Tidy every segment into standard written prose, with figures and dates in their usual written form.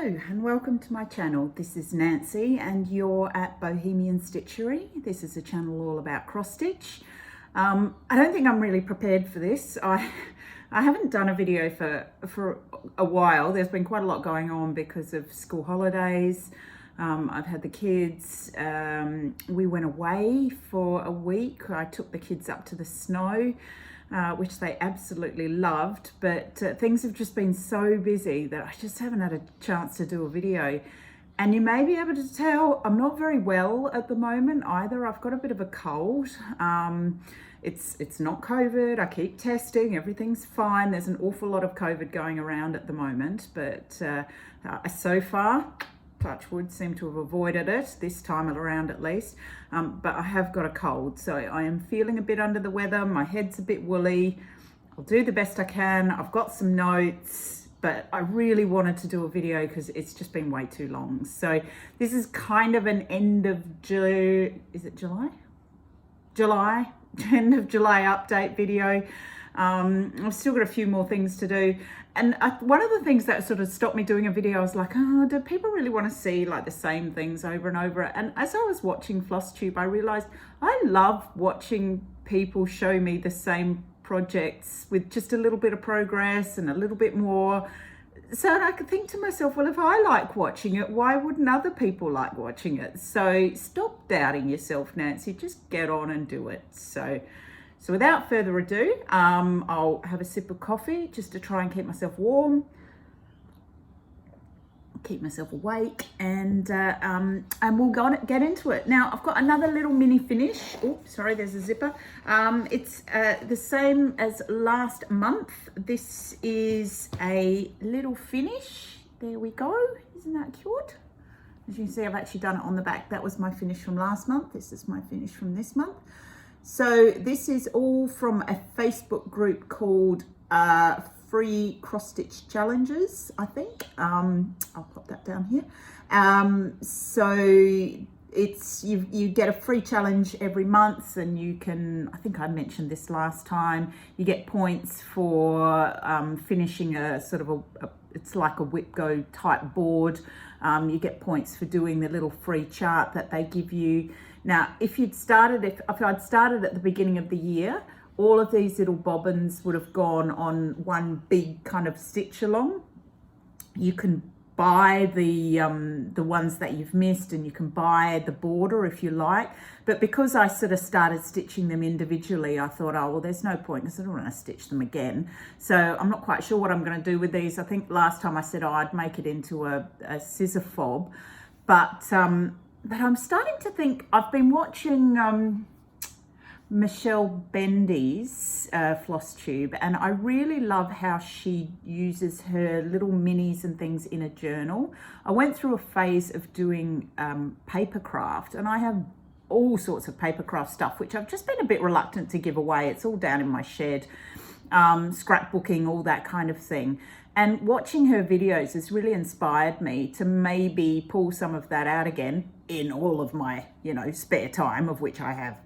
Hello and welcome to my channel. This is Nancy and you're at Bohemian Stitchery. This is a channel all about cross stitch. I don't think I'm really prepared for this. I haven't done a video for a while. There's been quite a lot going on because of school holidays. I've had the kids. We went away for a week. I took the kids up to the snow. Which they absolutely loved, but things have just been so busy that I just haven't had a chance to do a video. And you may be able to tell I'm not very well at the moment either. I've got a bit of a cold. It's not COVID. I keep testing, everything's fine. There's an awful lot of COVID going around at the moment, but so far, touch wood, seem to have avoided it this time around at least. But I have got a cold, so I am feeling a bit under the weather. My head's a bit woolly. I'll do the best I can. I've got some notes, but I really wanted to do a video because it's just been way too long. So this is kind of an end of July? July, end of July update video. I've still got a few more things to do. And one of the things that sort of stopped me doing a video, I was like, oh, do people really want to see like the same things over and over? And as I was watching FlossTube, I realized I love watching people show me the same projects with just a little bit of progress and a little bit more. So I could think to myself, well, if I like watching it, why wouldn't other people like watching it? So stop doubting yourself, Nancy, just get on and do it. So without further ado, I'll have a sip of coffee just to try and keep myself warm, keep myself awake, and we'll get into it. Now, I've got another little mini finish. Oops, sorry, there's a zipper. It's the same as last month. This is a little finish. There we go. Isn't that cute? As you can see, I've actually done it on the back. That was my finish from last month. This is my finish from this month. So this is all from a Facebook group called Free Cross Stitch Challenges, I think. I'll pop that down here. So it's you get a free challenge every month, and you can, I think I mentioned this last time, you get points for finishing a sort of it's like a whip go type board. You get points for doing the little free chart that they give you. Now, if I'd started at the beginning of the year, all of these little bobbins would have gone on one big kind of stitch along. You can buy the ones that you've missed, and you can buy the border if you like. But because I sort of started stitching them individually, I thought, oh, well, there's no point because I don't want to stitch them again. So I'm not quite sure what I'm going to do with these. I think last time I said, oh, I'd make it into a scissor fob, but I'm starting to think, I've been watching Michelle Bendy's FlossTube, and I really love how she uses her little minis and things in a journal. I went through a phase of doing paper craft, and I have all sorts of paper craft stuff, which I've just been a bit reluctant to give away. It's all down in my shed, scrapbooking, all that kind of thing. And watching her videos has really inspired me to maybe pull some of that out again in all of my, spare time, of which I have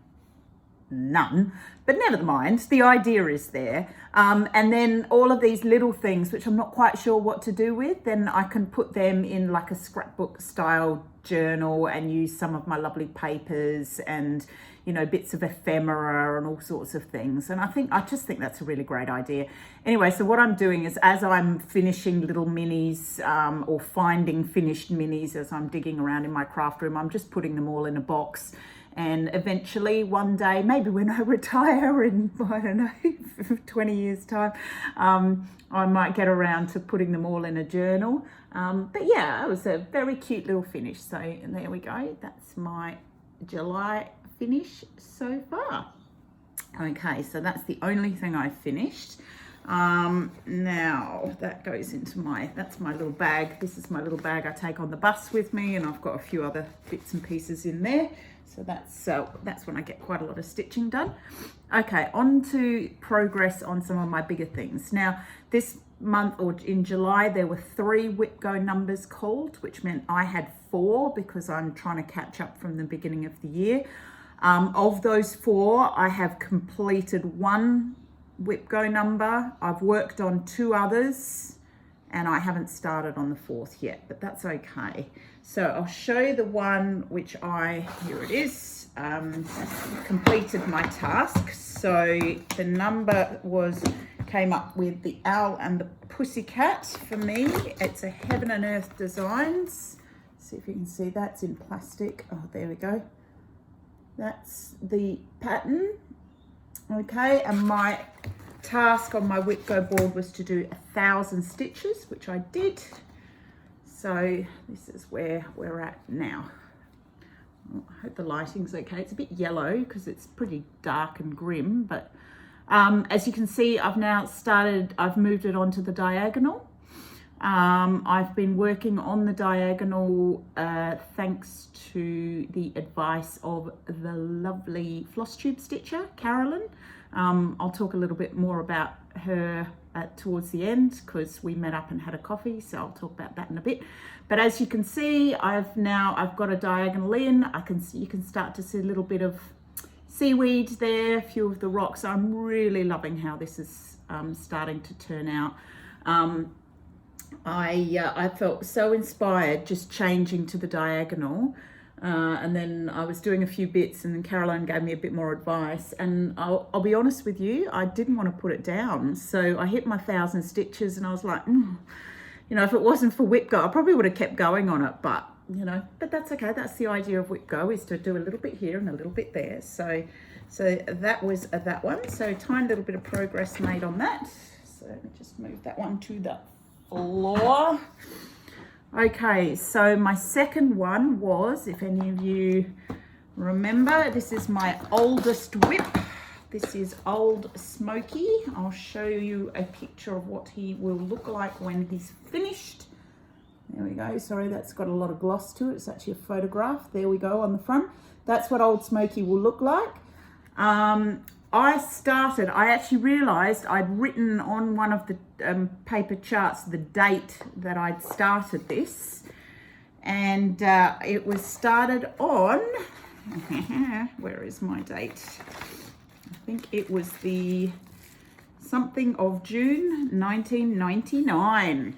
none, but never mind, the idea is there. And then all of these little things, which I'm not quite sure what to do with, then I can put them in like a scrapbook style journal and use some of my lovely papers and, bits of ephemera and all sorts of things. And I just think that's a really great idea. Anyway, so what I'm doing is, as I'm finishing little minis or finding finished minis as I'm digging around in my craft room, I'm just putting them all in a box. And eventually one day, maybe when I retire in, I don't know, 20 years time, I might get around to putting them all in a journal. But yeah, it was a very cute little finish. So there we go. That's my July finish so far. Okay, so that's the only thing I finished. Now that goes into that's my little bag. This is my little bag I take on the bus with me, and I've got a few other bits and pieces in there. So that's when I get quite a lot of stitching done. Okay, on to progress on some of my bigger things. Now, this month, or in July, there were 3 whip go numbers called, which meant I had 4 because I'm trying to catch up from the beginning of the year. Of those 4, I have completed 1 whip go number. I've worked on 2 others, and I haven't started on the 4th yet, but that's okay. So I'll show you the one which here it is, completed my task. So the number came up with the owl and the pussycat for me. It's a Heaven and Earth Designs. See if you can see that's in plastic. Oh, there we go. That's the pattern. Okay, and my task on my Whip Go board was to do 1,000 stitches, which I did. So this is where we're at now. I hope the lighting's okay. It's a bit yellow because it's pretty dark and grim, but as you can see, I've moved it onto the diagonal. I've been working on the diagonal thanks to the advice of the lovely FlossTube stitcher, Carolyn. I'll talk a little bit more about her towards the end because we met up and had a coffee, so I'll talk about that in a bit. But as you can see, I've got a diagonal in. You can start to see a little bit of seaweed there, a few of the rocks. I'm really loving how this is starting to turn out. I felt so inspired just changing to the diagonal, and then I was doing a few bits, and then Caroline gave me a bit more advice, and I'll be honest with you, I didn't want to put it down. So I hit my 1,000 stitches and I was like, you know, if it wasn't for Whip Go, I probably would have kept going on it, but you know, but that's okay. That's the idea of Whip Go, is to do a little bit here and a little bit there. So that was that one. So tiny little bit of progress made on that. So let me just move that one to the floor. Okay, so my second one was, if any of you remember, this is my oldest whip. This is Old Smoky. I'll show you a picture of what he will look like when he's finished. There we go. Sorry, that's got a lot of gloss to it. It's actually a photograph. There we go on the front. That's what Old Smoky will look like. I actually realized I'd written on one of the paper charts the date that I'd started this, and it was started on where is my date? I think it was the something of June 1999,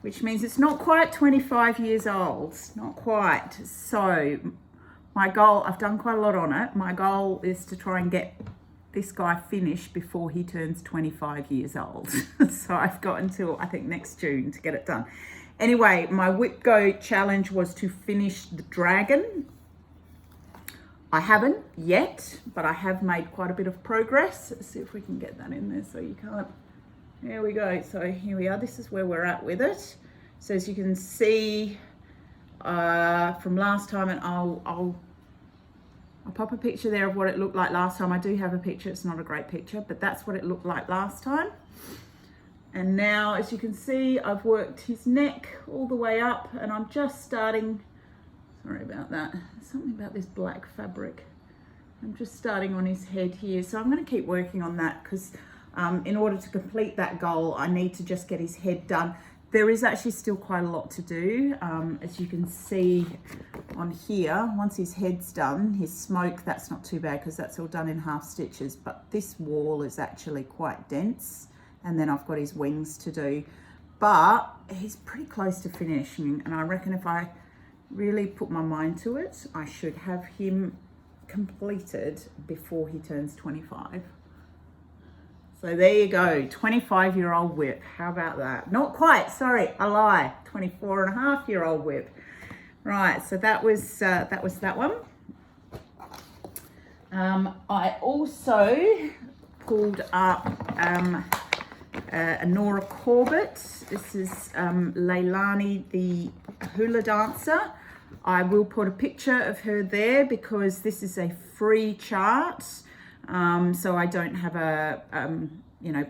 which means it's not quite 25 years old, not quite. So my goal, I've done quite a lot on it. My goal is to try and get this guy finished before he turns 25 years old. So I've got until, I think, next June to get it done. Anyway, my Whip Go challenge was to finish the dragon. I haven't yet, but I have made quite a bit of progress. Let's see if we can get that in there so you can't. There we go. So here we are. This is where we're at with it. So as you can see from last time, and I'll pop a picture there of what it looked like last time. I do have a picture. It's not a great picture, but that's what it looked like last time. And now, as you can see, I've worked his neck all the way up, and I'm just starting. Sorry about that. There's something about this black fabric. I'm just starting on his head here. So I'm going to keep working on that because in order to complete that goal, I need to just get his head done. There is actually still quite a lot to do. As you can see on here, once his head's done, his smoke, that's not too bad because that's all done in half stitches. But this wall is actually quite dense. And then I've got his wings to do. But he's pretty close to finishing. And I reckon if I really put my mind to it, I should have him completed before he turns 25. So there you go, 25-year-old whip. How about that? Not quite, sorry, I lie. 24-and-a-half-year-old whip. Right, so that was that one. I also pulled up a Nora Corbett. This is Leilani, the hula dancer. I will put a picture of her there because this is a free chart. So I don't have a,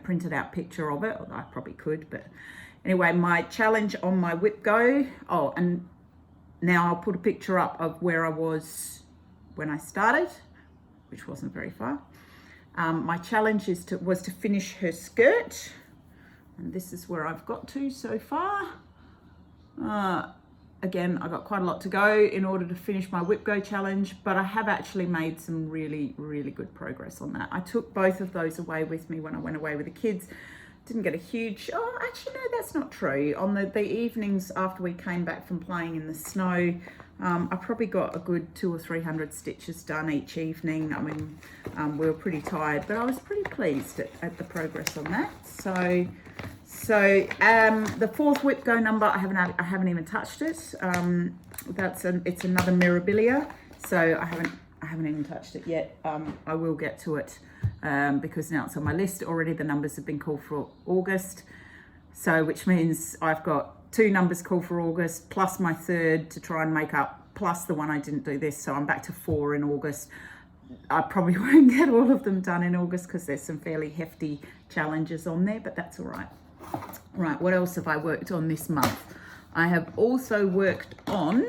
printed out picture of it. Although I probably could, but anyway, my challenge on my Whip Go. Oh, and now I'll put a picture up of where I was when I started, which wasn't very far. My challenge was to finish her skirt. And this is where I've got to so far. Again, I've got quite a lot to go in order to finish my Whip Go challenge, but I have actually made some really, really good progress on that. I took both of those away with me when I went away with the kids. didn't get a huge, oh, actually, no, that's not true. On the evenings after we came back from playing in the snow, I probably got a good 200 or 300 stitches done each evening. I mean, we were pretty tired, but I was pretty pleased at the progress on that. So the fourth whip go number, I haven't even touched it. It's another Mirabilia, so I haven't even touched it yet. I will get to it because now it's on my list already. The numbers have been called for August, so which means I've got 2 numbers called for August plus my third to try and make up, plus the one I didn't do this, so I'm back to 4 in August. I probably won't get all of them done in August because there's some fairly hefty challenges on there, but that's all right. Right, what else have I worked on this month? I have also worked on,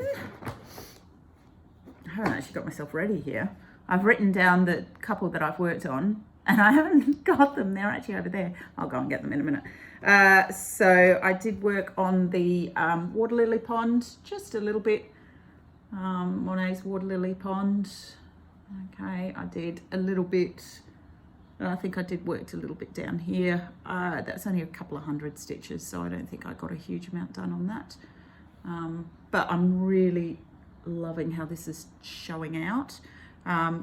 I haven't actually got myself ready here. I've written down the couple that I've worked on and I haven't got them. They're actually over there. I'll go and get them in a minute. So I did work on the water lily pond, just a little bit. Monet's water lily pond. Okay, I did a little bit. I think I did work a little bit down here. That's only a couple of 100 stitches, so I don't think I got a huge amount done on that. But I'm really loving how this is showing out.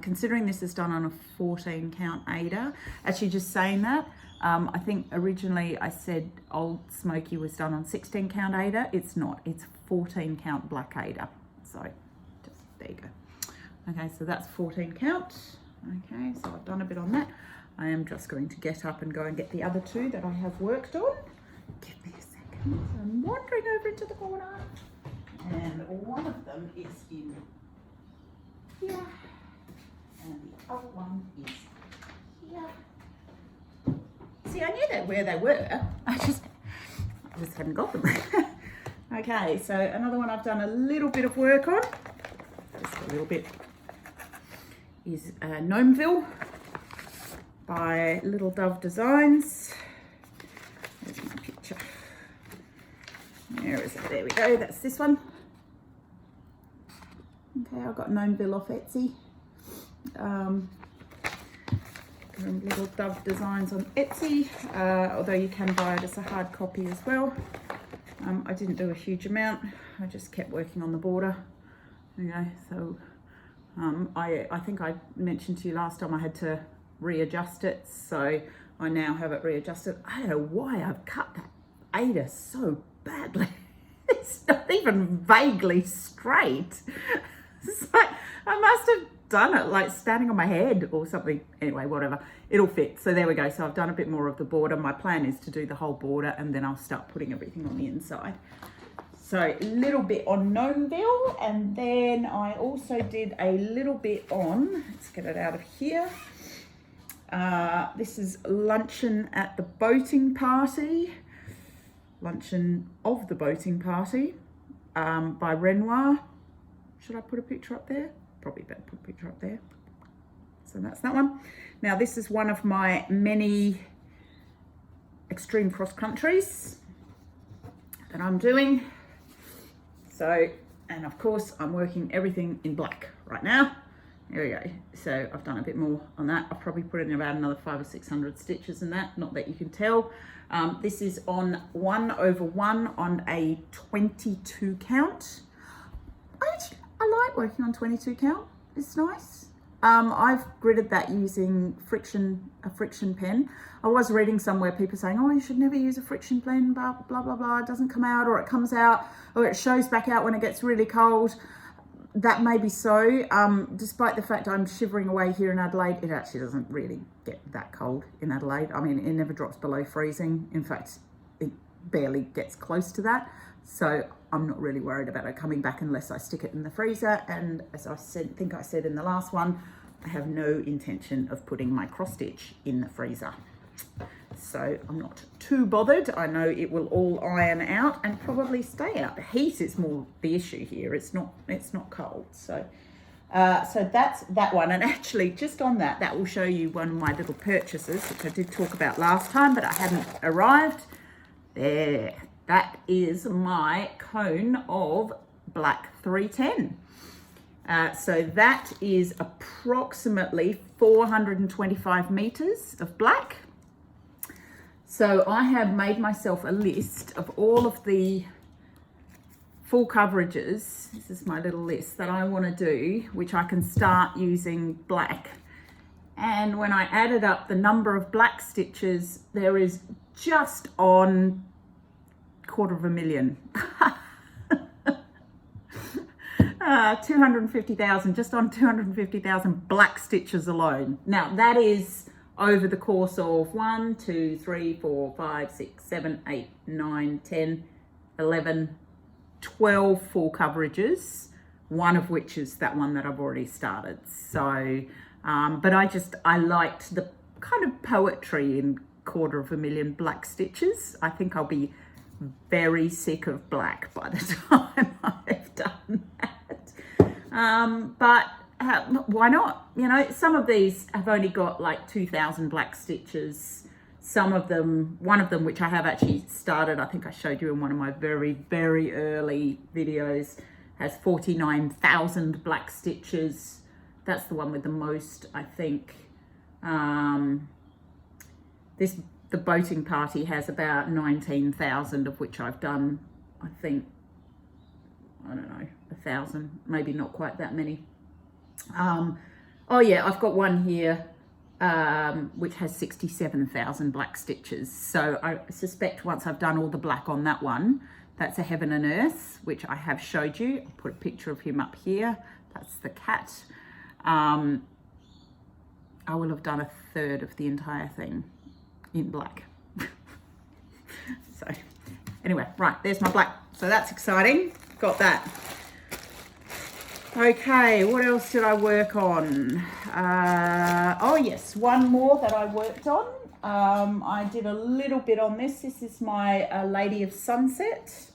Considering this is done on a 14 count Aida. Actually, just saying that, I think originally I said Old Smoky was done on 16 count Aida. It's not, it's 14 count black Aida. So just there you go. Okay, so that's 14 count. Okay, so I've done a bit on that. I am just going to get up and go and get the other 2 that I have worked on. Give me a second. So I'm wandering over into the corner. And one of them is in here. And the other one is here. See, I knew where they were. I just hadn't got them. Okay, so another one I've done a little bit of work on. Just a little bit. Is Gnomeville by Little Dove Designs. There's my picture. Where is it? There we go. That's this one. Okay, I got Gnomeville off Etsy. Little Dove Designs on Etsy, although you can buy it as a hard copy as well. I didn't do a huge amount. I just kept working on the border. Okay, so I think I mentioned to you last time I had to readjust it, so I now have it readjusted. I don't know why I've cut that Aida so badly. It's not even vaguely straight. It's like I must have done it like standing on my head or something. Anyway, whatever, it'll fit. So there we go. So I've done a bit more of the border. My plan is to do the whole border and then I'll start putting everything on the inside. So a little bit on Gnomeville, and then I also did a little bit on, let's get it out of here. This is Luncheon at the Boating Party. Luncheon of the Boating Party by Renoir. Should I put a picture up there? Probably better put a picture up there. So that's that one. Now this is one of my many extreme cross countries that I'm doing. So, and of course I'm working everything in black right now. There we go. So I've done a bit more on that. I've probably put in about another 500 or 600 stitches in that, not that you can tell. This is on 1/1 on a 22 count. I like working on 22 count. It's nice. I've gridded that using a friction pen. I was reading somewhere people saying, oh, you should never use a friction pen, blah, blah, blah, blah. It doesn't come out, or it comes out, or it shows back out when it gets really cold. That may be so. Despite the fact I'm shivering away here in Adelaide, it actually doesn't really get that cold in Adelaide. I mean, it never drops below freezing. In fact, it barely gets close to that. So I'm not really worried about it coming back unless I stick it in the freezer. And as I think I said in the last one, I have no intention of putting my cross stitch in the freezer. So I'm not too bothered. I know it will all iron out and probably stay out. The heat is more the issue here. It's not cold. So that's that one. And actually just on that will show you one of my little purchases, which I did talk about last time, but I hadn't arrived. There. That is my cone of black 310. So that is approximately 425 meters of black. So I have made myself a list of all of the full coverages. This is my little list that I want to do, which I can start using black. And when I added up the number of black stitches, there is just on 250,000. 250,000, just on 250,000 black stitches alone. Now that is over the course of 1, 2, 3, 4, 5, 6, 7, 8, 9, 10, 11, 12 full coverages, one of which is that one that I've already started. So, but I liked the kind of poetry in 250,000 black stitches. I think I'll be very sick of black by the time I've done that. But why not? You know, some of these have only got like 2,000 black stitches. Some of them, one of them, which I have actually started, I think I showed you in one of my very, very early videos, has 49,000 black stitches. That's the one with the most, I think. The boating party has about 19,000, of which I've done, I think, I don't know, 1,000, maybe not quite that many. Oh yeah, I've got one here which has 67,000 black stitches. So I suspect once I've done all the black on that one, that's a Heaven and Earth, which I have showed you. I'll put a picture of him up here. That's the cat. I will have done a third of the entire thing in black. So anyway, right, there's my black. So that's exciting. Got that. Okay, what else did I work on? Oh yes, one more that I worked on. I did a little bit on this. This is my Lady of Sunset.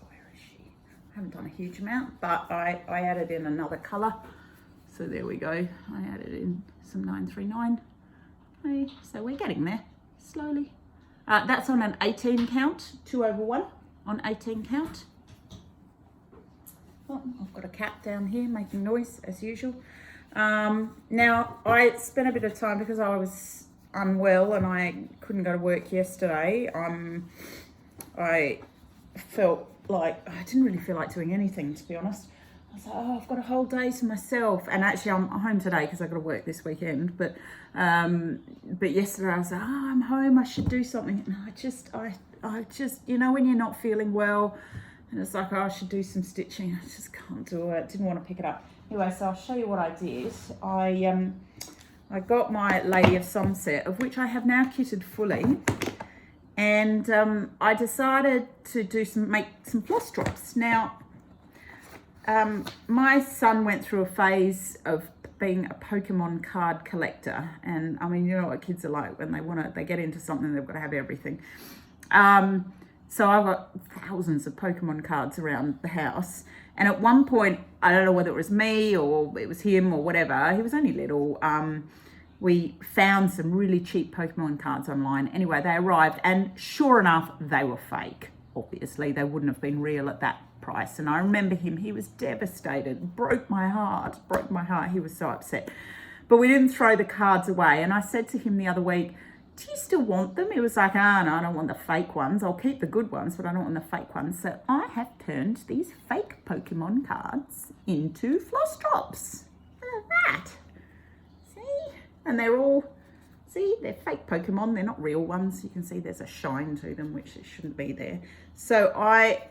Where is she? I haven't done a huge amount, but I added in another colour. So there we go. I added in some 939. Okay, so we're getting there slowly. That's on an 18 count, 2/1 on 18 count. Oh, I've got a cat down here making noise as usual. Now I spent a bit of time because I was unwell and I couldn't go to work yesterday. I felt like I didn't really feel like doing anything, to be honest. I was like, oh, I've got a whole day to myself. And actually I'm home today because I've got to work this weekend. But yesterday I was like, oh, I'm home, I should do something. And I just, you know, when you're not feeling well, and it's like, oh, I should do some stitching. I just can't do it. Didn't want to pick it up. Anyway, so I'll show you what I did. I got my Lady of Sunset, of which I have now kitted fully. And I decided to make some floss drops. Now, my son went through a phase of being a Pokemon card collector. And I mean, you know what kids are like when they get into something, they've got to have everything. So I've got thousands of Pokemon cards around the house. And at one point, I don't know whether it was me or it was him or whatever, he was only little, we found some really cheap Pokemon cards online. Anyway, they arrived and sure enough, they were fake. Obviously, they wouldn't have been real at that price. And I remember him, he was devastated, broke my heart. He was so upset. But we didn't throw the cards away. And I said to him the other week, do you still want them? He was like, oh, no, I don't want the fake ones. I'll keep the good ones, but I don't want the fake ones. So I have turned these fake Pokemon cards into floss drops. Look at that. See? And they're all, see, they're fake Pokemon. They're not real ones. You can see there's a shine to them, which it shouldn't be there. So I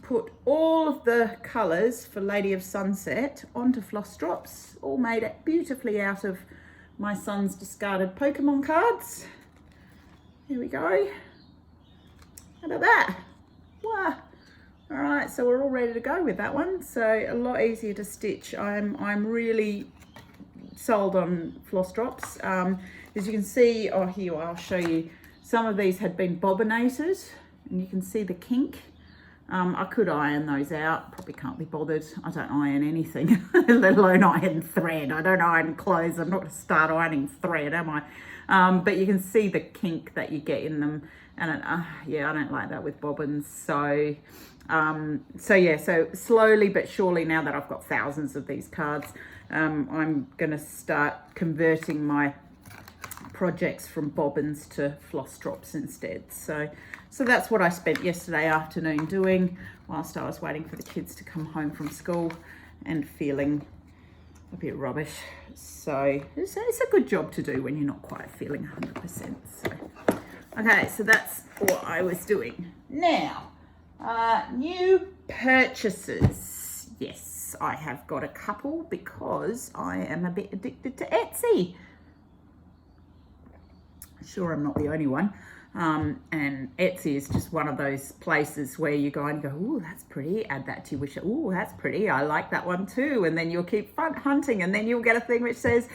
put all of the colours for Lady of Sunset onto floss drops, all made it beautifully out of my son's discarded Pokemon cards. Here we go. How about that? Wow. All right, so we're all ready to go with that one. So a lot easier to stitch. I'm really sold on floss drops. As you can see, oh here, I'll show you. Some of these had been bobinated and you can see the kink. I could iron those out, probably can't be bothered. I don't iron anything, let alone iron thread. I don't iron clothes. I'm not going to start ironing thread, am I? But you can see the kink that you get in them. And yeah, I don't like that with bobbins. So yeah, so slowly but surely, now that I've got thousands of these cards, I'm going to start converting my projects from bobbins to floss drops instead. So that's what I spent yesterday afternoon doing whilst I was waiting for the kids to come home from school and feeling a bit rubbish. So it's a good job to do when you're not quite feeling 100%. So, okay, so that's what I was doing. Now, new purchases. Yes, I have got a couple because I am a bit addicted to Etsy. Sure, I'm not the only one. And Etsy is just one of those places where you go and go, oh, that's pretty, add that to your wish. Oh, that's pretty, I like that one too. And then you'll keep hunting, and then you'll get a thing which says,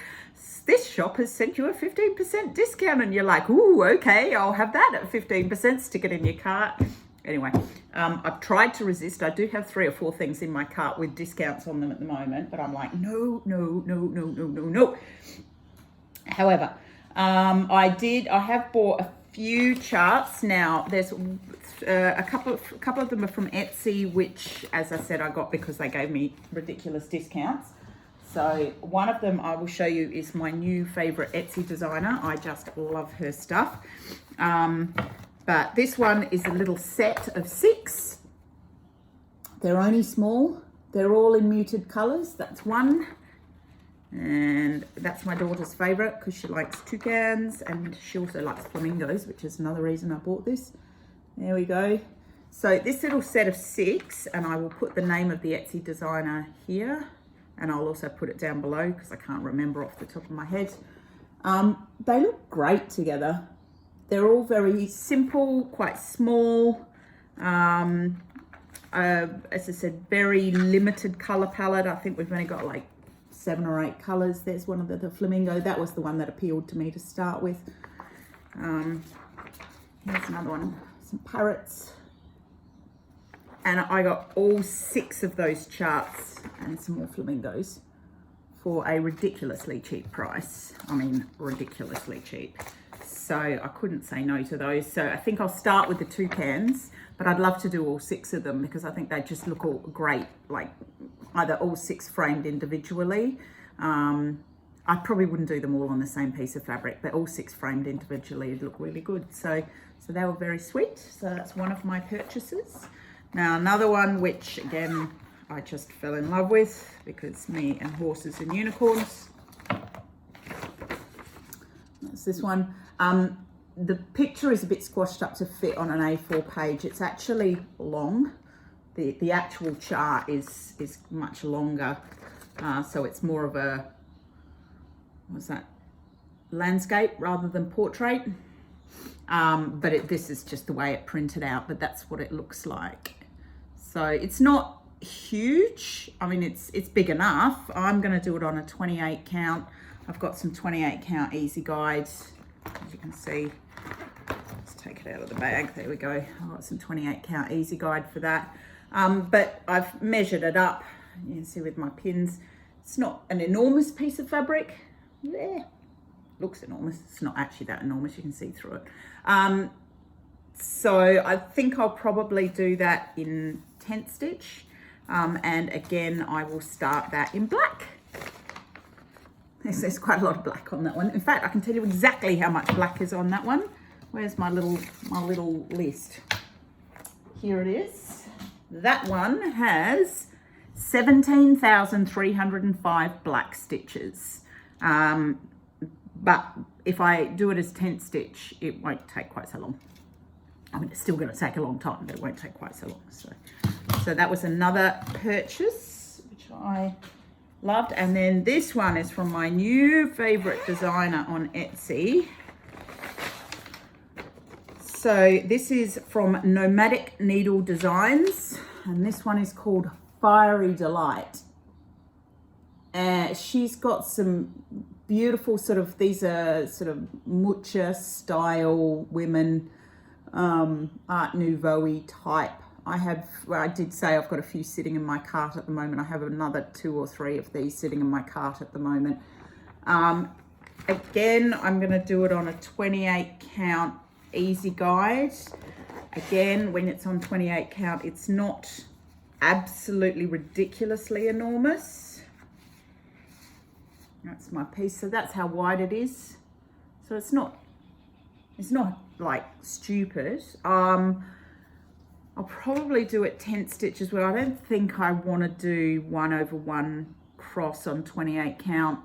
this shop has sent you a 15% discount. And you're like, oh, okay, I'll have that at 15%, stick it in your cart. Anyway, I've tried to resist. I do have 3 or 4 things in my cart with discounts on them at the moment, but I'm like, no. However, I have bought a few charts. Now there's a couple of them are from Etsy, which, as I said, I got because they gave me ridiculous discounts. So one of them I will show you is my new favorite Etsy designer. I just love her stuff. But this one is a little set of 6. They're only small. They're all in muted colors. That's one. And that's my daughter's favorite because she likes toucans and she also likes flamingos, which is another reason I bought this. There we go. So this little set of 6, and I will put the name of the Etsy designer here, and I'll also put it down below because I can't remember off the top of my head. They look great together. They're all very simple, quite small. As I said, very limited color palette. I think we've only got like 7 or 8 colors. There's one of the flamingo. That was the one that appealed to me to start with. Here's another one, some parrots. And I got all 6 of those charts and some more flamingos for a ridiculously cheap price. I mean, ridiculously cheap. So I couldn't say no to those. So I think I'll start with the toucans, but I'd love to do all 6 of them because I think they just look all great, like either all 6 framed individually. I probably wouldn't do them all on the same piece of fabric, but all 6 framed individually would look really good. So they were very sweet. So that's one of my purchases. Now another one, which again, I just fell in love with because me and horses and unicorns. That's this one. The picture is a bit squashed up to fit on an A4 page. It's actually long. The actual chart is much longer. So it's more of a, what's that, landscape rather than portrait. But this is just the way it printed out, but that's what it looks like. So it's not huge. I mean, it's big enough. I'm going to do it on a 28 count. I've got some 28 count easy guides, as you can see. Let's take it out of the bag. There we go. I've got some 28 count easy guide for that. But I've measured it up. You can see with my pins. It's not an enormous piece of fabric. Yeah, looks enormous. It's not actually that enormous. You can see through it. So I think I'll probably do that in tent stitch. And again, I will start that in black. There's quite a lot of black on that one. In fact, I can tell you exactly how much black is on that one. Where's my little list? Here it is. That one has 17,305 black stitches. But if I do it as tent stitch, it won't take quite so long. I mean, it's still going to take a long time, but it won't take quite so long. So that was another purchase, which I loved. And then this one is from my new favorite designer on Etsy. So this is from Nomadic Needle Designs, and this one is called Fiery Delight. She's got some beautiful these are sort of mucha style women, Art Nouveau-y type. I did say I've got a few sitting in my cart at the moment. I have another 2 or 3 of these sitting in my cart at the moment. Again, I'm going to do it on a 28 count easy guide. Again, when it's on 28 count, it's not absolutely ridiculously enormous. That's my piece. So that's how wide it is. So it's not like stupid. I'll probably do it 10 stitches, but I don't think I want to do 1/1 cross on 28 count.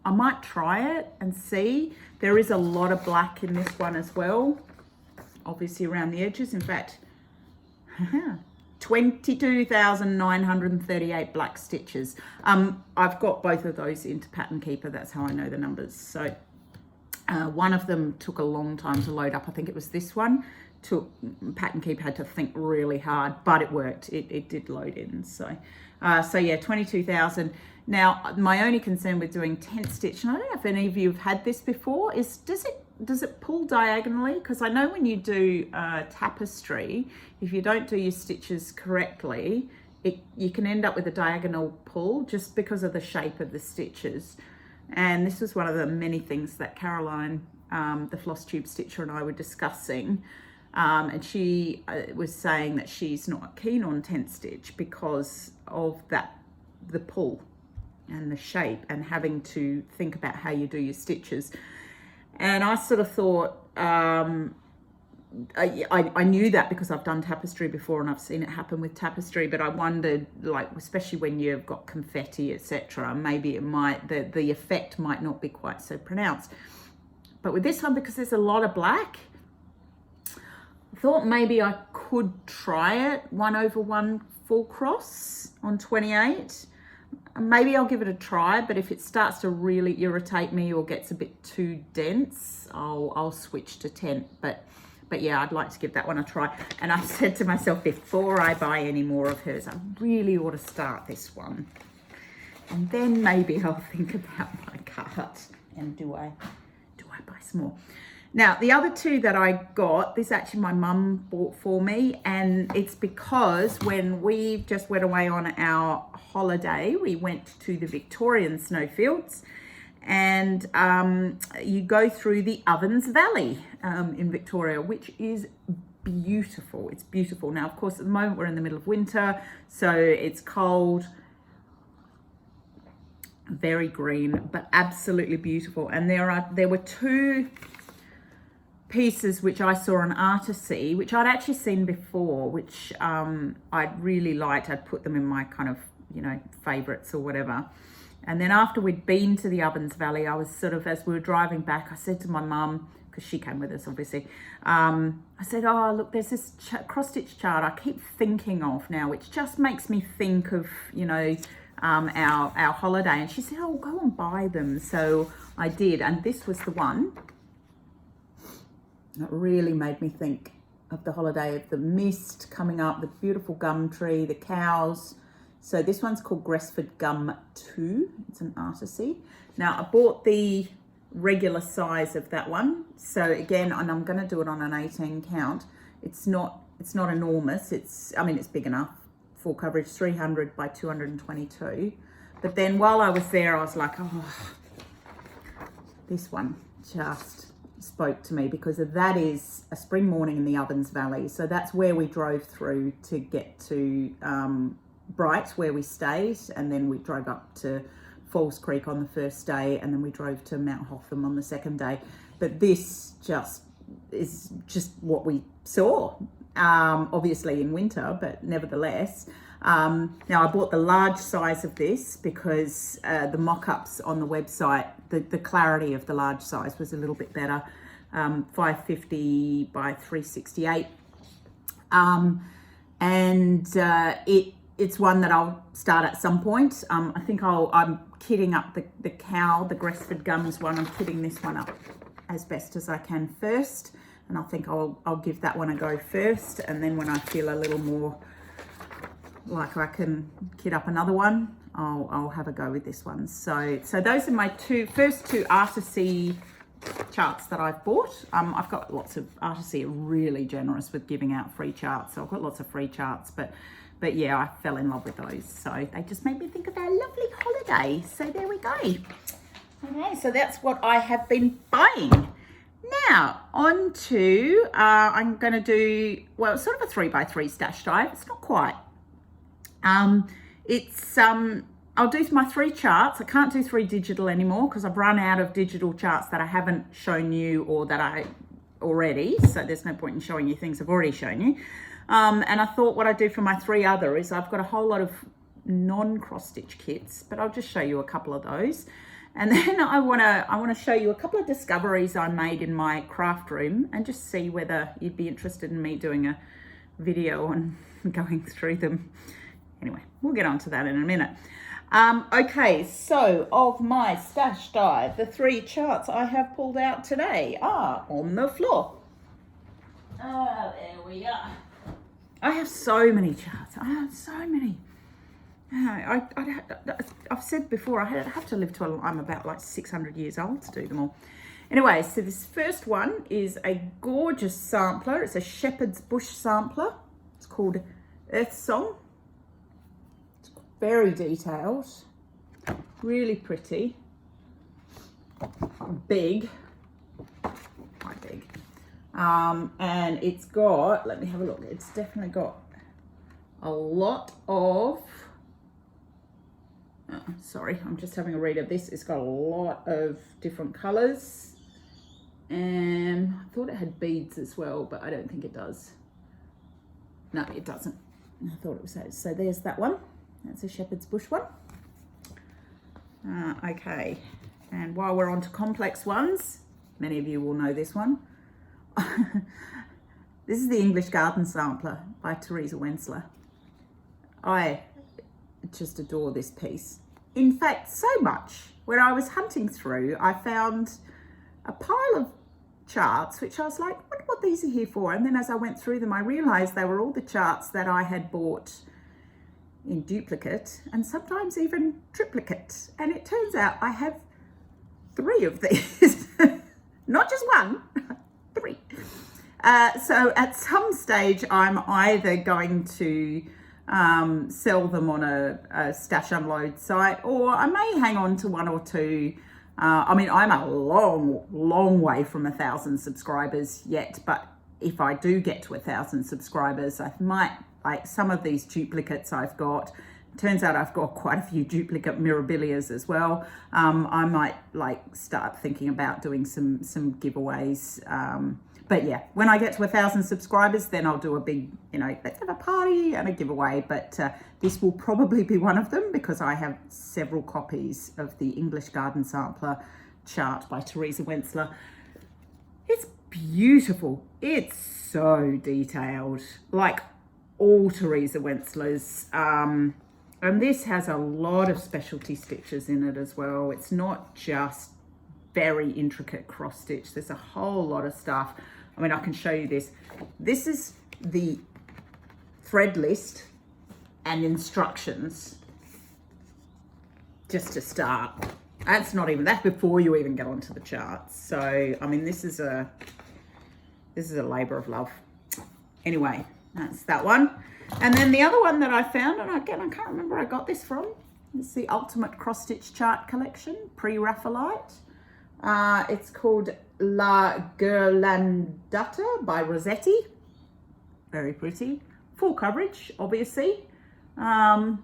I might try it and see. There is a lot of black in this one as well, obviously around the edges. In fact, 22,938 black stitches. I've got both of those into Pattern Keeper. That's how I know the numbers. So one of them took a long time to load up. I think it was this one. Pattern Keeper had to think really hard, but it worked. It did load in. So yeah, 22,000. Now, my only concern with doing 10 stitch, and I don't know if any of you have had this before, is does it pull diagonally? Because I know when you do tapestry, if you don't do your stitches correctly, you can end up with a diagonal pull just because of the shape of the stitches. And this was one of the many things that Caroline, the FlossTube stitcher, and I were discussing. And she was saying that she's not keen on 10 stitch because of the pull and the shape and having to think about how you do your stitches. And I sort of thought, I knew that because I've done tapestry before and I've seen it happen with tapestry, but I wondered, like, especially when you've got confetti, etc., maybe it might, the effect might not be quite so pronounced. But with this one, because there's a lot of black, I thought maybe I could try it 1/1 full cross on 28. Maybe I'll give it a try, but if it starts to really irritate me or gets a bit too dense, I'll switch to 10. But yeah, I'd like to give that one a try. And I said to myself, before I buy any more of hers, I really ought to start this one. And then maybe I'll think about my cart and do I buy some more? Now, the other two that I got, this actually my mum bought for me, and it's because when we just went away on our holiday, we went to the Victorian snowfields, and you go through the Ovens Valley in Victoria, which is beautiful. It's beautiful. Now, of course, at the moment we're in the middle of winter, so it's cold, very green, but absolutely beautiful. And there were two pieces which I saw on Artisy, which I'd actually seen before, which I'd really liked. I'd put them in my kind of, favorites or whatever. And then after we'd been to the Ovens Valley, I was sort of, as we were driving back, I said to my mum, because she came with us obviously, I said, oh look, there's this cross-stitch chart I keep thinking of now, which just makes me think of, our holiday. And she said, oh, go and buy them. So I did, and this was the one. It really made me think of the holiday, of the mist coming up, the beautiful gum tree, the cows. So this one's called Gresford Gum 2. It's an Artisy. Now, I bought the regular size of that one. So again, and I'm going to do it on an 18 count. It's not enormous. It's big enough. Full coverage, 300 by 222. But then while I was there, I was like, oh, this one just spoke to me, because that is a spring morning in the Ovens Valley. So that's where we drove through to get to Bright, where we stayed, and then we drove up to Falls Creek on the first day, and then we drove to Mount Hotham on the second day. But this is just what we saw, obviously in winter, but nevertheless. Now I bought the large size of this because the mock-ups on the website, the clarity of the large size was a little bit better, 550 by 368. It's one that I'll start at some point. I think I'm kitting up the cow, the Gresford Gums one. I'm kitting this one up as best as I can first. And I think I'll give that one a go first. And then when I feel a little more like I can kit up another one, I'll have a go with this one. So those are my first two Artisy charts that I've bought. I've got lots of Artisy, are really generous with giving out free charts. So I've got lots of free charts, but yeah, I fell in love with those. So they just made me think of our lovely holiday. So there we go. Okay, so that's what I have been buying. Now, on to, I'm going to do, well, it's sort of a 3x3 stash dive. It's not quite. It's I'll do my 3 charts. I can't do 3 digital anymore because I've run out of digital charts that I haven't shown you or that I already. So there's no point in showing you things I've already shown you. And I thought what I do for my 3 other is I've got a whole lot of non-cross stitch kits, but I'll just show you a couple of those. And then I want to show you a couple of discoveries I made in my craft room and just see whether you'd be interested in me doing a video on going through them. Anyway, we'll get on to that in a minute. Okay, so of my stash die, the 3 charts I have pulled out today are on the floor. There we are. I have so many charts. I have so many. I've said before, I'd have to live till I'm about like 600 years old to do them all. Anyway, so this first one is a gorgeous sampler. It's a shepherd's bush sampler. It's called Earth Song. Very detailed, really pretty, big, quite big, and it's got, let me have a look, it's definitely got a lot of, sorry, I'm just having a read of this, it's got a lot of different colours, and I thought it had beads as well, but I don't think it does. No, it doesn't. I thought it was that. So there's that one. That's a shepherd's bush one. Okay, and while we're on to complex ones, many of you will know this one. This is the English Garden Sampler by Theresa Wensler. I just adore this piece. In fact, so much, when I was hunting through, I found a pile of charts, which I was like, I wonder what these are here for. And then as I went through them, I realized they were all the charts that I had bought in duplicate and sometimes even triplicate, and it turns out I have 3 of these. Not just 1, 3. So at some stage I'm either going to sell them on a stash unload site, or I may hang on to 1 or 2. I mean, I'm a long way from 1,000 subscribers yet, but if I do get to 1,000 subscribers, I might, like some of these duplicates I've got, turns out I've got quite a few duplicate mirabilias as well. I might like start thinking about doing some giveaways. But yeah, when I get to 1,000 subscribers, then I'll do a big, let's have a party and a giveaway. But this will probably be one of them because I have several copies of the English Garden Sampler chart by Theresa Wensler. It's beautiful. It's so detailed, like all Theresa Wensler's, and this has a lot of specialty stitches in it as well. It's not just very intricate cross stitch. There's a whole lot of stuff. I mean, I can show you this. This is the thread list and instructions just to start. That's not even, that's before you even get onto the charts. So, I mean, this is a labor of love. Anyway, that's that one. And then the other one that I found, and again, I can't remember where I got this from. It's the Ultimate Cross Stitch Chart Collection, pre-Raphaelite. It's called La Ghirlandata by Rossetti. Very pretty. Full coverage, obviously. The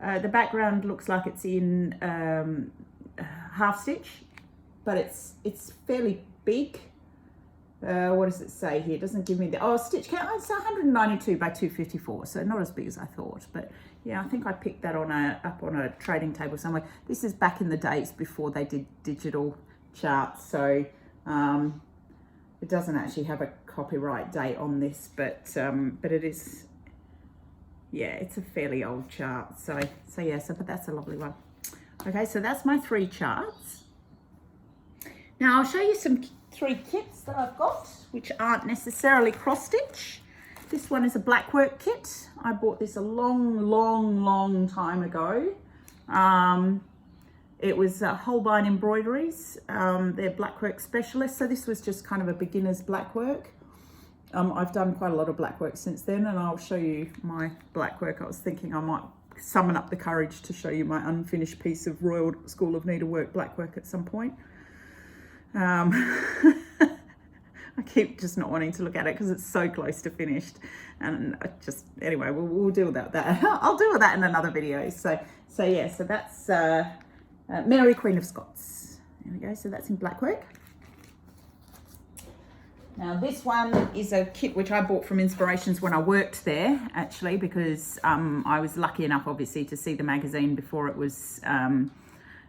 background looks like it's in half stitch, but it's fairly big. What does it say here? It doesn't give me the, stitch count. It's 192 by 254, so not as big as I thought. But yeah, I think I picked that up on a trading table somewhere. This is back in the days before they did digital charts, so it doesn't actually have a copyright date on this, but it is, yeah, it's a fairly old chart. So but that's a lovely one. Okay, so that's my 3 charts. Now I'll show you some 3 kits that I've got, which aren't necessarily cross stitch. This one is a blackwork kit. I bought this a long time ago. It was Holbein Embroideries. They're blackwork specialists, so this was just kind of a beginner's blackwork. I've done quite a lot of blackwork since then, and I'll show you my blackwork. I was thinking I might summon up the courage to show you my unfinished piece of Royal School of Needlework blackwork at some point. I keep just not wanting to look at it because it's so close to finished. And I just, anyway, we'll deal with that. I'll deal with that in another video. So yeah, so that's Mary Queen of Scots. There we go. So that's in blackwork. Now this one is a kit which I bought from Inspirations when I worked there, actually, because I was lucky enough, obviously, to see the magazine before it was out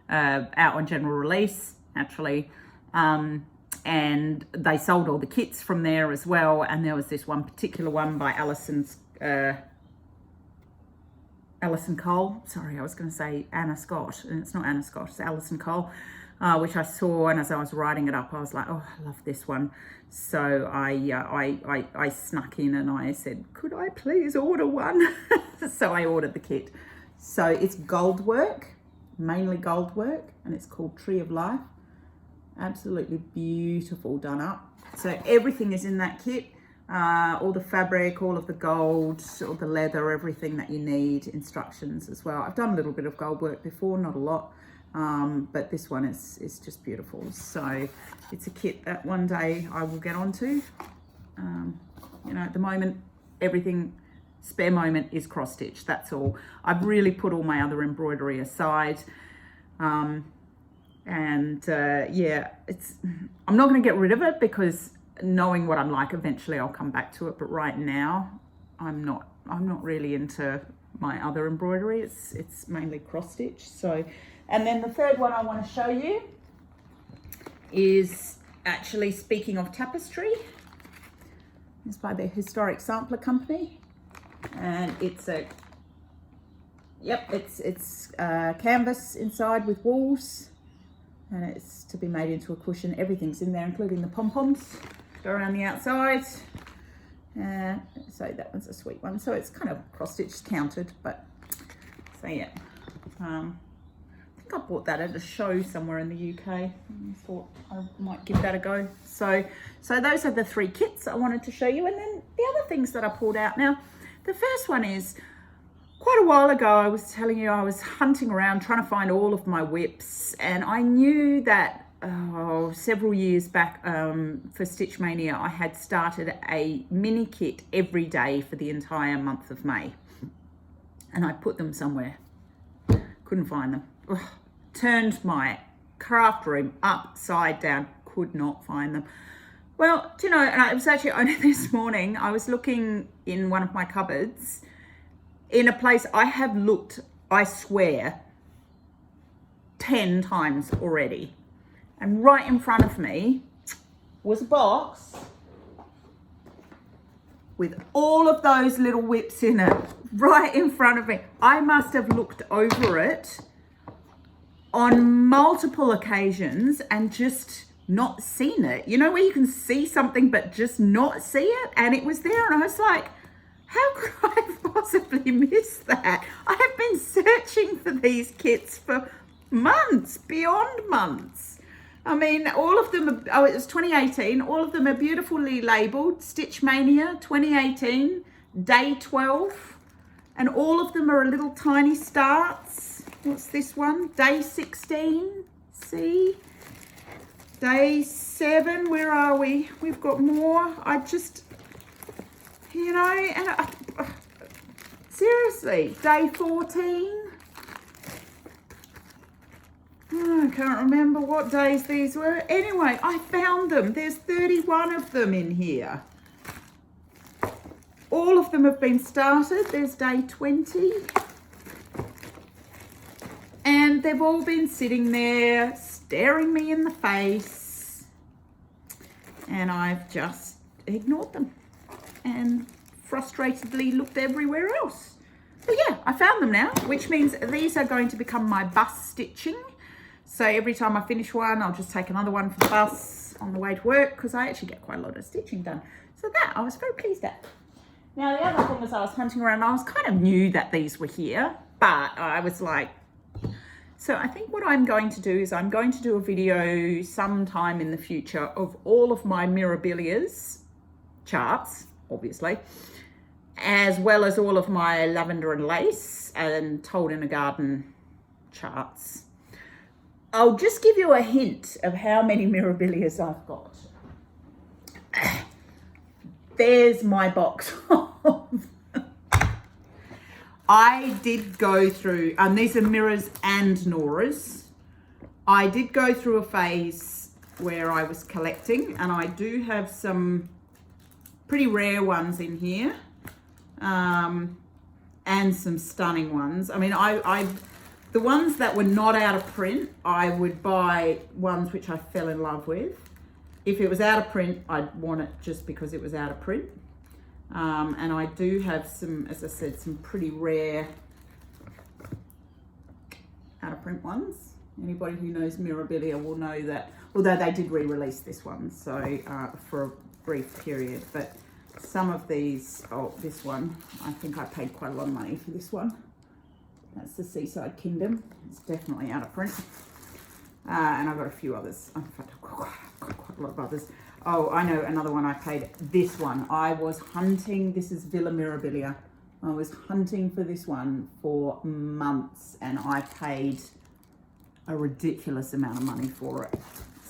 on general release, actually. And they sold all the kits from there as well. And there was this one particular one by Alison Cole. Sorry, I was going to say Anna Scott, and it's not Anna Scott, it's Alison Cole. Which I saw, and as I was writing it up, I was like, oh, I love this one. So I snuck in and I said, could I please order one? So I ordered the kit. So it's gold work, mainly gold work, and it's called Tree of Life. Absolutely beautiful, done up. So everything is in that kit. All the fabric, all of the gold, all the leather, everything that you need, instructions as well. I've done a little bit of gold work before, not a lot. But this one is just beautiful. So it's a kit that one day I will get onto. You know, at the moment, everything, spare moment is cross stitch. That's all. I've really put all my other embroidery aside. Yeah, I'm not going to get rid of it because knowing what I'm like, eventually I'll come back to it. But right now, I'm not really into my other embroidery. It's mainly cross stitch. So. And then the third one I want to show you is actually, speaking of tapestry, it's by the Historic Sampler Company, and it's canvas inside with walls, and it's to be made into a cushion. Everything's in there, including the pom-poms go around the outside. So that one's a sweet one. So it's kind of cross-stitched counted, but so yeah. I bought that at a show somewhere in the UK. I thought I might give that a go. So those are the three kits I wanted to show you. And then the other things that I pulled out. Now, the first one is, quite a while ago, I was telling you I was hunting around trying to find all of my whips. And I knew that several years back for Stitch Mania, I had started a mini kit every day for the entire month of May. And I put them somewhere. Couldn't find them. Ugh, turned my craft room upside down, could not find them. Well, do you know, and it was actually only this morning, I was looking in one of my cupboards in a place I have looked, I swear, 10 times already. And right in front of me was a box with all of those little whips in it, right in front of me. I must have looked over it on multiple occasions and just not seen it. You know, where you can see something but just not see it? And it was there, and I was like, how could I have possibly missed that? I have been searching for these kits for months, beyond months. I mean, all of them are, it was 2018, all of them are beautifully labelled, Stitch Mania 2018, day 12, and all of them are a little tiny starts. What's this one? Day 16, see? Day 7, where are we? We've got more. I just, you know, and seriously, day 14. Oh, I can't remember what days these were. Anyway, I found them. There's 31 of them in here. All of them have been started. There's day 20. And they've all been sitting there staring me in the face. And I've just ignored them and frustratedly looked everywhere else. But yeah, I found them now, which means these are going to become my bus stitching. So every time I finish one, I'll just take another one for the bus on the way to work, because I actually get quite a lot of stitching done. So that I was very pleased at. Now the other thing was, I was hunting around, I was kind of knew that these were here, but I was like, so I think what I'm going to do is I'm going to do a video sometime in the future of all of my Mirabilia's charts, obviously, as well as all of my lavender and lace and told in a garden charts. I'll just give you a hint of how many Mirabilias I've got. there's my box of I did go through, these are mirrors and Nora's. I did go through a phase where I was collecting, and I do have some pretty rare ones in here, and some stunning ones. I mean, the ones that were not out of print, I would buy ones which I fell in love with. If it was out of print, I'd want it just because it was out of print. And I do have some, as I said, some pretty rare out of print ones. Anybody who knows Mirabilia will know that, although they did re-release this one, so for a brief period. But some of these, this one, I think I paid quite a lot of money for this one. That's the Seaside Kingdom. It's definitely out of print. And I've got a few others. In fact, I've got quite a lot of others. Oh, I know another one I paid. This one, I was hunting. This is Villa Mirabilia. I was hunting for this one for months, and I paid a ridiculous amount of money for it.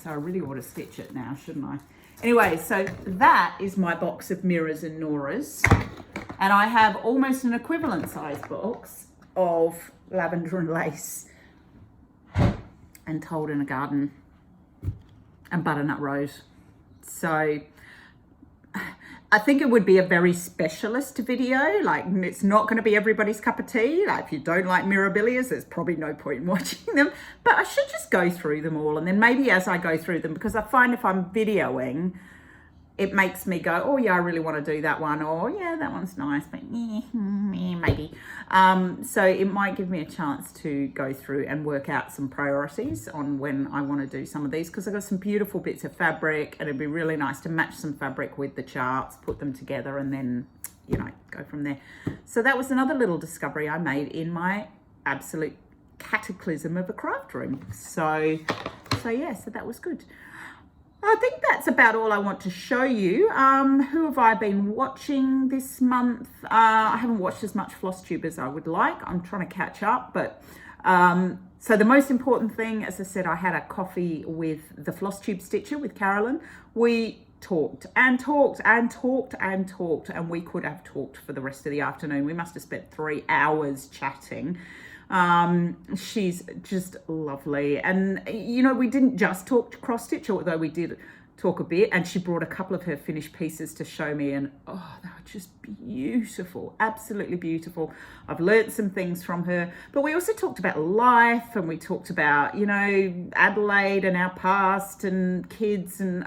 So I really ought to stitch it now, shouldn't I? Anyway, so that is my box of mirrors and Nora's. And I have almost an equivalent size box of Lavender and Lace and Told in a Garden and Butternut Rose. So I think it would be a very specialist video. Like, it's not going to be everybody's cup of tea. Like, if you don't like Mirabilias, there's probably no point in watching them. But I should just go through them all. And then maybe as I go through them, because I find if I'm videoing, it makes me go, oh yeah, I really want to do that one. Or yeah, that one's nice, but maybe. So it might give me a chance to go through and work out some priorities on when I want to do some of these, because I've got some beautiful bits of fabric, and it'd be really nice to match some fabric with the charts, put them together, and then, you know, go from there. So that was another little discovery I made in my absolute cataclysm of a craft room. So yeah, so that was good. I think that's about all I want to show you. Who have I been watching this month? I haven't watched as much FlossTube as I would like. I'm trying to catch up, but so the most important thing, as I said, I had a coffee with the FlossTube stitcher, with Carolyn. We talked and talked and talked and talked, and we could have talked for the rest of the afternoon. We must have spent 3 hours chatting. She's just lovely, and you know, we didn't just talk cross stitch, although we did talk a bit, and she brought a couple of her finished pieces to show me, and oh, they were just beautiful, absolutely beautiful. I've learned some things from her, but we also talked about life, and we talked about, you know, Adelaide and our past and kids, and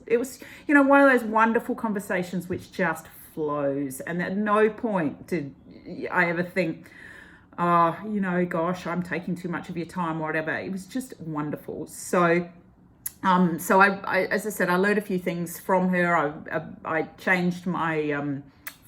it was you know, one of those wonderful conversations which just flows, and at no point did I ever think, oh, you know, gosh, I'm taking too much of your time or whatever. It was just wonderful. So I as I said, I learned a few things from her. I changed my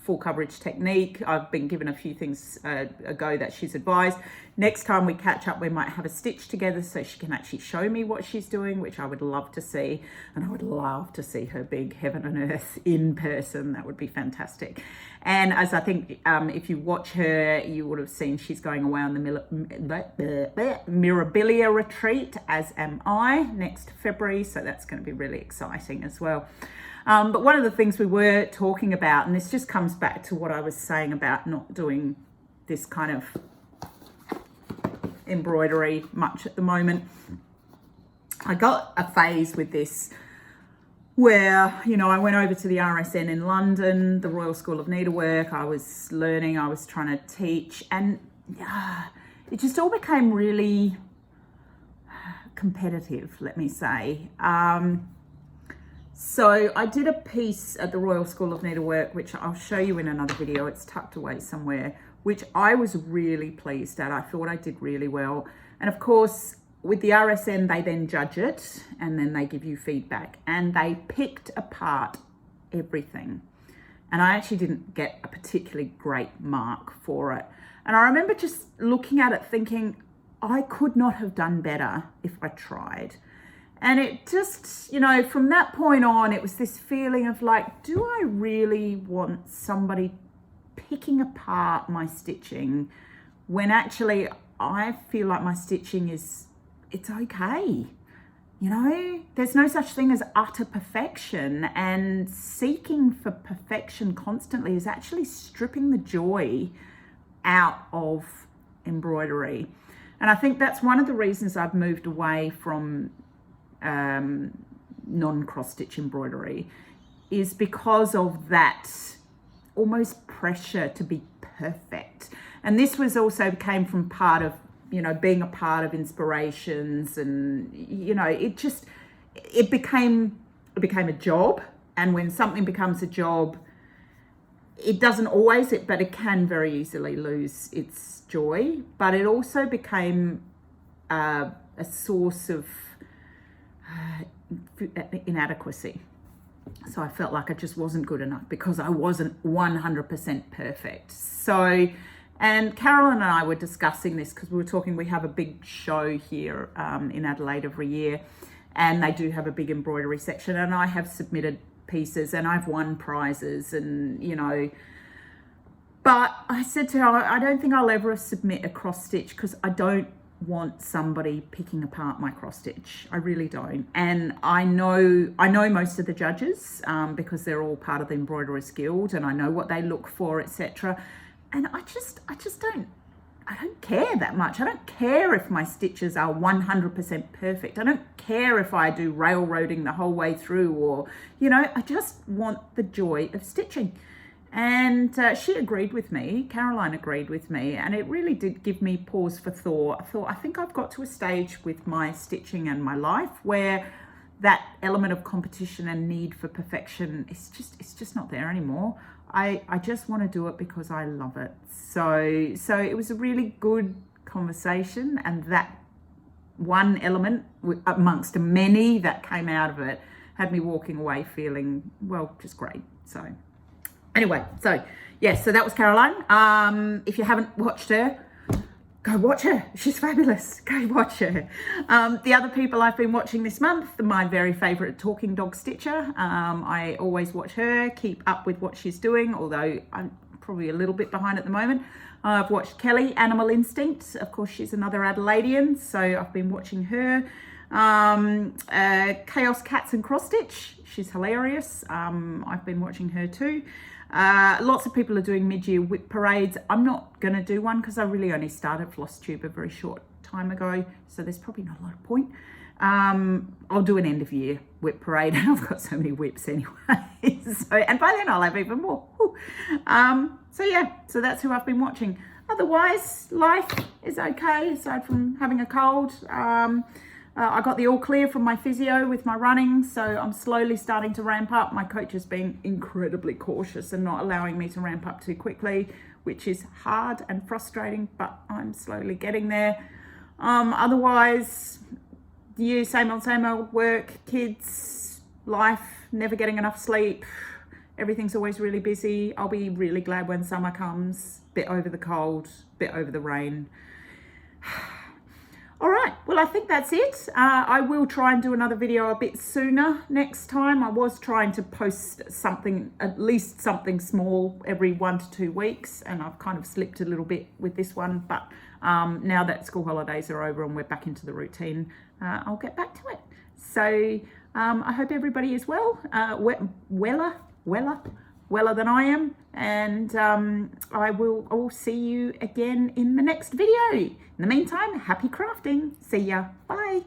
full coverage technique. I've been given a few things a go that she's advised. Next time we catch up, we might have a stitch together so she can actually show me what she's doing, which I would love to see. And I would love to see her big heaven and earth in person. That would be fantastic. And as I think, if you watch her, you would have seen she's going away on the Mirabilia retreat, as am I, next February. So that's going to be really exciting as well. But one of the things we were talking about, and this just comes back to what I was saying about not doing this kind of embroidery much at the moment. I got a phase with this where, you know, I went over to the RSN in London, the Royal School of Needlework. I was learning, I was trying to teach, and it just all became really competitive, let me say. So I did a piece at the Royal School of Needlework, which I'll show you in another video. It's tucked away somewhere, which I was really pleased at. I thought I did really well. And of course, with the RSN, they then judge it, and then they give you feedback. And they picked apart everything. And I actually didn't get a particularly great mark for it. And I remember just looking at it thinking, I could not have done better if I tried. And it just, you know, from that point on, it was this feeling of like, do I really want somebody picking apart my stitching when actually I feel like my stitching it's okay. you know, there's no such thing as utter perfection, and seeking for perfection constantly is actually stripping the joy out of embroidery. And I think that's one of the reasons I've moved away from non-cross stitch embroidery, is because of that almost pressure to be perfect. And this was also came from part of, you know, being a part of inspirations, and, you know, it became a job. And when something becomes a job, it doesn't always, but it can very easily lose its joy. But it also became a source of inadequacy. So I felt like I just wasn't good enough because I wasn't 100% perfect. So, and Carolyn and I were discussing this because we were talking, we have a big show here in Adelaide every year, and they do have a big embroidery section, and I have submitted pieces and I've won prizes, and, you know, but I said to her, I don't think I'll ever submit a cross stitch because I don't want somebody picking apart my cross stitch. I really don't. And I know most of the judges because they're all part of the Embroiderers Guild, and I know what they look for, etc. And I just don't care that much. I don't care if my stitches are 100% perfect. I don't care if I do railroading the whole way through, or, you know, I just want the joy of stitching. And she agreed with me, Caroline agreed with me, and it really did give me pause for thought. I thought, I think I've got to a stage with my stitching and my life where that element of competition and need for perfection it's just not there anymore. I just want to do it because I love it. So it was a really good conversation, and that one element amongst many that came out of it had me walking away feeling, well, just great. So anyway, so yes, so that was Caroline. If you haven't watched her, go watch her. She's fabulous. Go watch her. The other people I've been watching this month, my very favourite talking dog stitcher. I always watch her, keep up with what she's doing, although I'm probably a little bit behind at the moment. I've watched Kelly, Animal Instinct. Of course, she's another Adelaidean, so I've been watching her. Chaos Cats and Cross Stitch. She's hilarious. I've been watching her too. Lots of people are doing mid-year whip parades. I'm not going to do one because I really only started FlossTube a very short time ago, so there's probably not a lot of point. I'll do an end of year whip parade, and I've got so many whips anyway. And by then I'll have even more. So yeah, so that's who I've been watching. Otherwise, life is okay aside from having a cold. I got the all clear from my physio with my running, so I'm slowly starting to ramp up. My coach has been incredibly cautious and not allowing me to ramp up too quickly, which is hard and frustrating, but I'm slowly getting there. Otherwise, same old work, kids, life, never getting enough sleep. Everything's always really busy. I'll be really glad when summer comes, bit over the cold, bit over the rain. All right, well, I think that's it. I will try and do another video a bit sooner next time. I was trying to post something, at least something small, every 1 to 2 weeks, and I've kind of slipped a little bit with this one. But now that school holidays are over and we're back into the routine, I'll get back to it. So I hope everybody is well, weller than I am, and I will see you again in the next video. In the meantime, happy crafting. See ya. Bye.